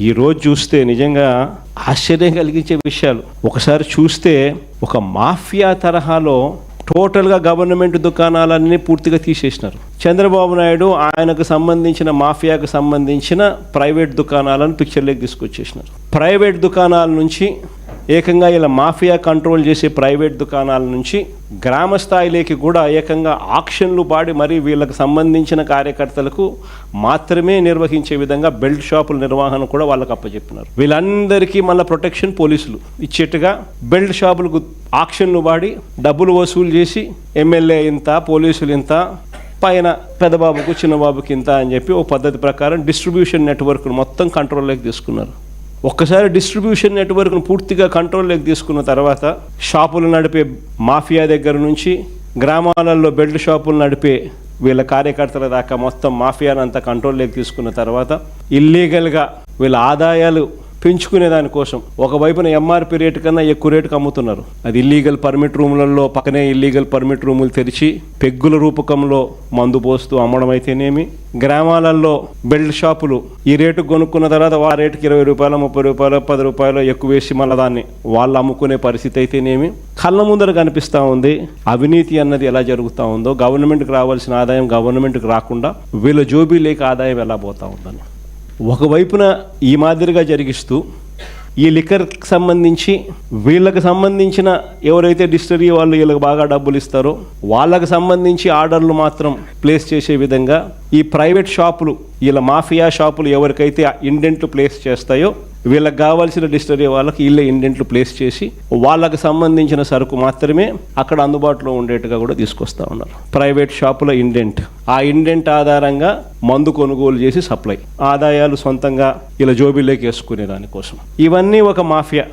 ఈ రోజు చూస్తే నిజంగా ఆశ్చర్యం కలిగించే విషయాలు. ఒకసారి చూస్తే ఒక మాఫియా తరహాలో టోటల్గా గవర్నమెంట్ దుకాణాలన్నీ పూర్తిగా తీసేసినారు. చంద్రబాబు నాయుడు ఆయనకు సంబంధించిన మాఫియాకు సంబంధించిన ప్రైవేట్ దుకాణాలను పిక్చర్లోకి తీసుకొచ్చేసినారు. ప్రైవేట్ దుకాణాల నుంచి ఏకంగా ఇలా మాఫియా కంట్రోల్ చేసే ప్రైవేట్ దుకాణాల నుంచి గ్రామ స్థాయిలోకి కూడా ఏకంగా ఆక్షన్లు పాడి మరీ వీళ్ళకి సంబంధించిన కార్యకర్తలకు మాత్రమే నిర్వహించే విధంగా బెల్ట్ షాపుల నిర్వహణ కూడా వాళ్ళకి అప్పచెప్పినారు. వీళ్ళందరికీ మళ్ళీ ప్రొటెక్షన్ పోలీసులు ఇచ్చేట్టుగా బెల్ట్ షాపులకు ఆక్షన్లు పాడి డబ్బులు వసూలు చేసి ఎమ్మెల్యే ఇంత, పోలీసులు ఇంత, పైన పెద్దబాబుకు చిన్నబాబుకి ఇంత అని చెప్పి ఓ పద్ధతి ప్రకారం డిస్ట్రిబ్యూషన్ నెట్వర్క్ను మొత్తం కంట్రోల్లోకి తీసుకున్నారు. ఒక్కసారి డిస్ట్రిబ్యూషన్ నెట్వర్క్ను పూర్తిగా కంట్రోల్లోకి తీసుకున్న తర్వాత షాపులు నడిపే మాఫియా దగ్గర నుంచి గ్రామాలలో బెల్ట్ షాపులు నడిపే వీళ్ళ కార్యకర్తల దాకా మొత్తం మాఫియానంతా కంట్రోల్లోకి తీసుకున్న తర్వాత ఇల్లీగల్గా వీళ్ళ ఆదాయాలు పెంచుకునే దానికోసం ఒకవైపున ఎంఆర్పి రేటు కన్నా ఎక్కువ రేటుకు అమ్ముతున్నారు. అది ఇల్లీగల్ పర్మిట్ రూములలో పక్కనే ఇల్లీగల్ పర్మిట్ రూములు తెరిచి పెగ్గుల రూపకంలో మందు పోస్తూ అమ్మడం అయితేనేమి, గ్రామాలలో బెల్ట్ షాపులు ఈ రేటుకు కొనుక్కున్న తర్వాత ఆ రేటుకి 20 రూపాయలు, 30 రూపాయలు, 10 రూపాయలు ఎక్కువ వేసి మళ్ళీ దాన్ని వాళ్ళు అమ్ముకునే పరిస్థితి అయితేనేమి కళ్ళ ముందర కనిపిస్తూ ఉంది. అవినీతి అన్నది ఎలా జరుగుతూ ఉందో, గవర్నమెంట్కి రావాల్సిన ఆదాయం గవర్నమెంట్కి రాకుండా వీళ్ళ జోబీలేకి ఆదాయం ఎలా పోతూ ఉందని ఒకవైపున ఈ మాదిరిగా జరిగిస్తూ ఈ లిక్కర్కి సంబంధించి వీళ్ళకి సంబంధించిన ఎవరైతే డిస్టరీ వాళ్ళు వీళ్ళకి బాగా డబ్బులు ఇస్తారో వాళ్ళకి సంబంధించి ఆర్డర్లు మాత్రం ప్లేస్ చేసే విధంగా ఈ ప్రైవేట్ షాపులు వీళ్ళ మాఫియా షాపులు ఎవరికైతే ఇండెంట్లు ప్లేస్ చేస్తాయో వీళ్ళకి కావాల్సిన డిస్టరీ వాళ్ళకి వీళ్ళే ఇండెంట్లు ప్లేస్ చేసి వాళ్ళకి సంబంధించిన సరుకు మాత్రమే అక్కడ అందుబాటులో ఉండేట్టుగా కూడా తీసుకొస్తా ఉన్నారు. ప్రైవేట్ షాపుల ఇండెంట్, ఆ ఇండెంట్ ఆధారంగా మందు కొనుగోలు చేసి సప్లై, ఆదాయాలు సొంతంగా ఇలా జోబీలోకి వేసుకునే దానికోసం ఇవన్నీ ఒక మాఫియా.